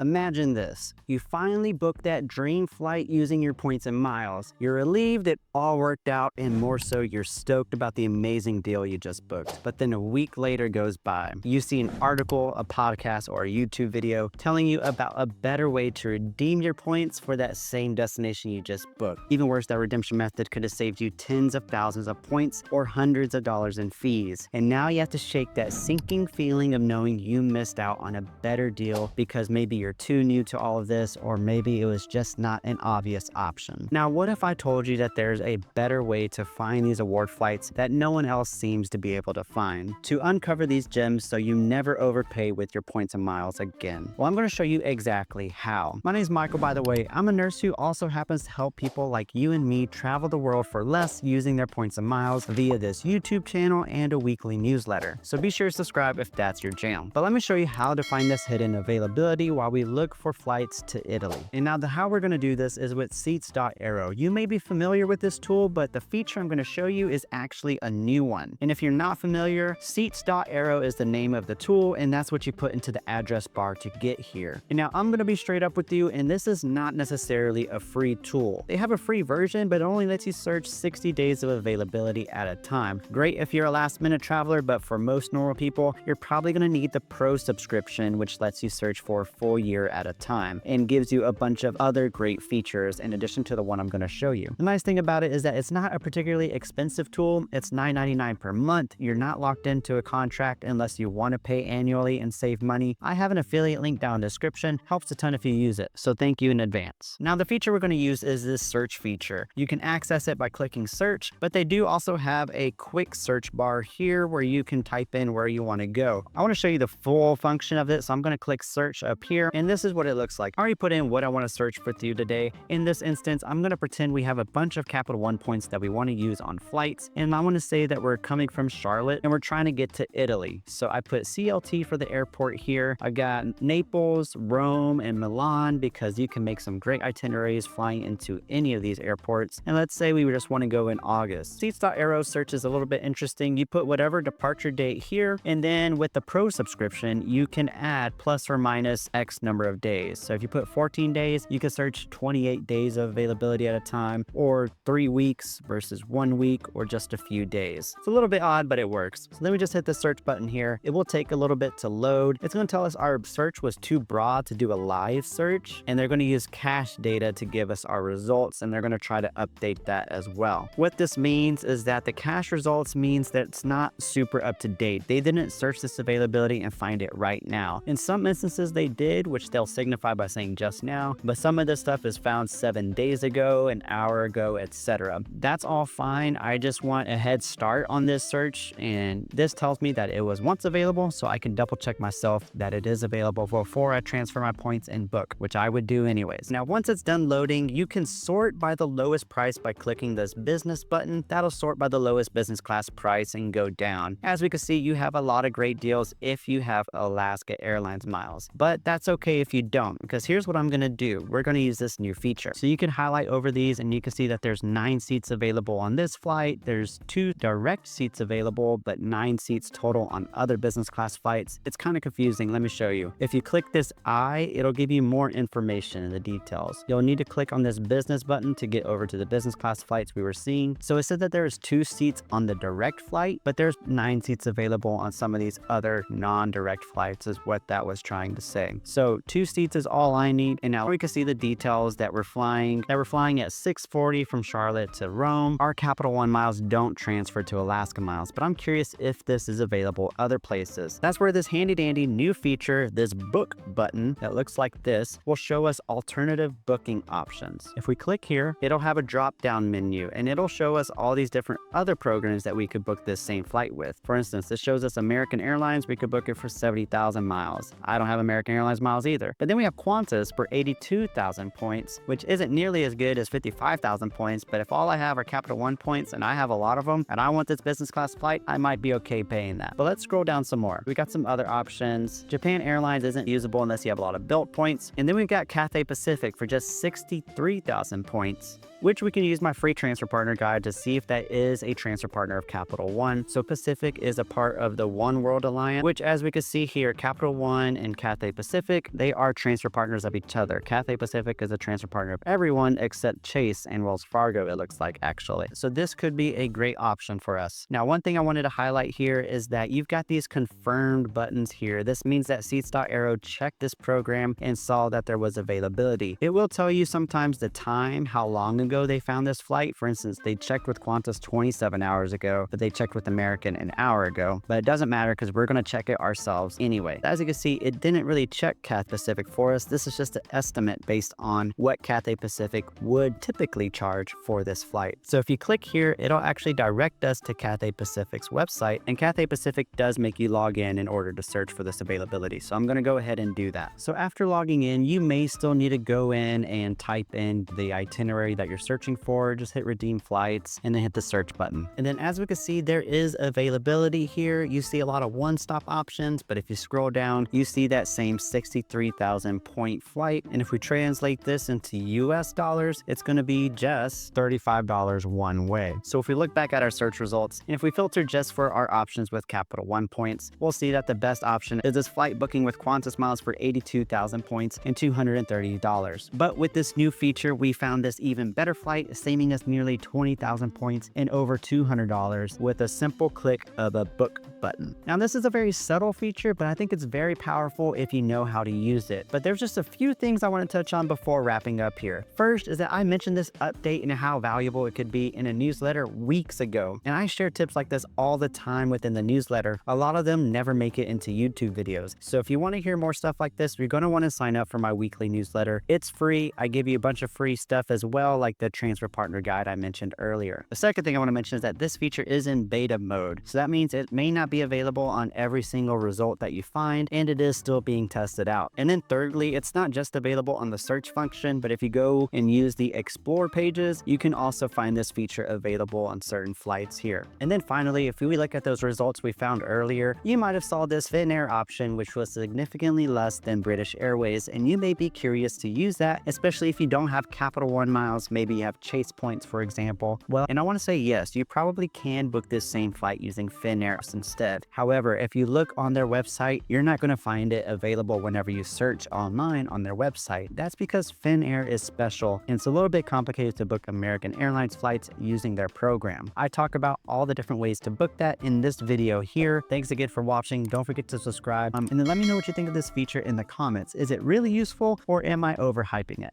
Imagine this. You finally booked that dream flight using your points and miles. You're relieved it all worked out, and more so, you're stoked about the amazing deal you just booked. But then a week later goes by. You see an article, a podcast, or a YouTube video telling you about a better way to redeem your points for that same destination you just booked. Even worse, that redemption method could have saved you tens of thousands of points or hundreds of dollars in fees. And now you have to shake that sinking feeling of knowing you missed out on a better deal because maybe you're too new to all of this, or maybe it was just not an obvious option. Now, what if I told you that there's a better way to find these award flights that no one else seems to be able to find, to uncover these gems so you never overpay with your points and miles again? Well, I'm going to show you exactly how. My name is Michael, by the way. I'm a nurse who also happens to help people like you and me travel the world for less using their points and miles via this YouTube channel and a weekly newsletter. So be sure to subscribe if that's your jam. But let me show you how to find this hidden availability while we look for flights to Italy. And now how we're going to do this is with Seats.Aero. You may be familiar with this tool, but the feature I'm going to show you is actually a new one. And if you're not familiar, Seats.Aero is the name of the tool, and that's what you put into the address bar to get here. And now I'm going to be straight up with you, and this is not necessarily a free tool. They have a free version, but it only lets you search 60 days of availability at a time. Great if you're a last minute traveler, but for most normal people, you're probably going to need the Pro subscription, which lets you search for a full year at a time and gives you a bunch of other great features in addition to the one I'm going to show you. The nice thing about it is that it's not a particularly expensive tool. It's $9.99 per month. You're not locked into a contract unless you want to pay annually and save money. I have an affiliate link down in the description. Helps a ton if you use it, so thank you in advance. Now, the feature we're going to use is this search feature. You can access it by clicking search, but they do also have a quick search bar here where you can type in where you want to go. I want to show you the full function of it, so I'm going to click search up here, and this is what it looks like. I already put in what I want to search for you today. In this instance, I'm going to pretend we have a bunch of Capital One points that we want to use on flights, and I want to say that we're coming from Charlotte and we're trying to get to Italy. So I put CLT for the airport here. I got Naples, Rome, and Milan because you can make some great itineraries flying into any of these airports. And let's say we just want to go in August. Seats.Aero search is a little bit interesting. You put whatever departure date here, and then with the Pro subscription, you can add plus or minus X number of days. So if you put 14 days, you can search 28 days of availability at a time, or 3 weeks versus 1 week, or just a few days. It's a little bit odd, but it works. So then we just hit the search button here. It will take a little bit to load. It's going to tell us our search was too broad to do a live search, and they're going to use cache data to give us our results, and they're going to try to update that as well. What this means is that the cache results means that it's not super up to date. They didn't search this availability and find it right now. In some instances they did, which they'll signify by saying just now, but some of this stuff is found 7 days ago, an hour ago, etc. That's all fine. I just want a head start on this search, and this tells me that it was once available, so I can double check myself that it is available before I transfer my points and book, which I would do anyways. Now, once it's done loading, you can sort by the lowest price by clicking this business button. That'll sort by the lowest business class price and go down. As we can see, you have a lot of great deals if you have Alaska Airlines miles, but that's okay if you don't, because here's what I'm going to do. We're going to use this new feature. So you can highlight over these and you can see that there's 9 seats available on this flight. There's 2 direct seats available, but 9 seats total on other business class flights. It's kind of confusing. Let me show you. If you click this I, it'll give you more information in the details. You'll need to click on this business button to get over to the business class flights we were seeing. So it said that there is 2 seats on the direct flight, but there's 9 seats available on some of these other non-direct flights is what that was trying to say. So 2 seats is all I need. And now we can see the details that we're flying. That we're flying at 6:40 from Charlotte to Rome. Our Capital One miles don't transfer to Alaska miles, but I'm curious if this is available other places. That's where this handy dandy new feature, this book button that looks like this, will show us alternative booking options. If we click here, it'll have a drop down menu and it'll show us all these different other programs that we could book this same flight with. For instance, this shows us American Airlines. We could book it for 70,000 miles. I don't have American Airlines miles either. But then we have Qantas for 82,000 points, which isn't nearly as good as 55,000 points. But if all I have are Capital One points and I have a lot of them and I want this business class flight, I might be okay paying that. But let's scroll down some more. We got some other options. Japan Airlines isn't usable unless you have a lot of built points. And then we've got Cathay Pacific for just 63,000 points, which we can use my free transfer partner guide to see if that is a transfer partner of Capital One. So Pacific is a part of the One World Alliance, which as we can see here, Capital One and Cathay Pacific they are transfer partners of each other. Cathay Pacific is a transfer partner of everyone except Chase and Wells Fargo, it looks like, actually. So this could be a great option for us. Now, one thing I wanted to highlight here is that you've got these confirmed buttons here. This means that Seats.Aero checked this program and saw that there was availability. It will tell you sometimes the time, how long ago they found this flight. For instance, they checked with Qantas 27 hours ago, but they checked with American an hour ago. But it doesn't matter because we're going to check it ourselves anyway. As you can see, it didn't really check Cathay Pacific for us. This is just an estimate based on what Cathay Pacific would typically charge for this flight. So if you click here, it'll actually direct us to Cathay Pacific's website, and Cathay Pacific does make you log in order to search for this availability. So I'm going to go ahead and do that. So after logging in, you may still need to go in and type in the itinerary that you're searching for. Just hit redeem flights and then hit the search button. And then as we can see, there is availability here. You see a lot of one-stop options, but if you scroll down, you see that same 63,000 point flight. And if we translate this into US dollars, it's going to be just $35 one way. So if we look back at our search results, and if we filter just for our options with Capital One points, we'll see that the best option is this flight booking with Qantas miles for 82,000 points and $230. But with this new feature, we found this even better flight, saving us nearly 20,000 points and over $200 with a simple click of a book button. Now, this is a very subtle feature, but I think it's very powerful if you know how to use it. But there's just a few things I want to touch on before wrapping up here. First is that I mentioned this update and how valuable it could be in a newsletter weeks ago. And I share tips like this all the time within the newsletter. A lot of them never make it into YouTube videos. So if you want to hear more stuff like this, you're going to want to sign up for my weekly newsletter. It's free. I give you a bunch of free stuff as well, like the transfer partner guide I mentioned earlier. The second thing I want to mention is that this feature is in beta mode. So that means it may not be available on every single result that you find, and it is still being tested out. And then thirdly, it's not just available on the search function, but if you go and use the explore pages, you can also find this feature available on certain flights here. And then finally, if we look at those results we found earlier, you might have saw this Finnair option, which was significantly less than British Airways, and you may be curious to use that, especially if you don't have Capital One miles, maybe you have Chase points, for example. Well, and I want to say yes, you probably can book this same flight using Finnair instead. However, if you look on their website, you're not going to find it available whenever you search online on their website. That's because Finnair is special, and it's a little bit complicated to book American Airlines flights using their program. I talk about all the different ways to book that in this video here. Thanks again for watching. Don't forget to subscribe, and then let me know what you think of this feature in the comments. Is it really useful, or am I overhyping it?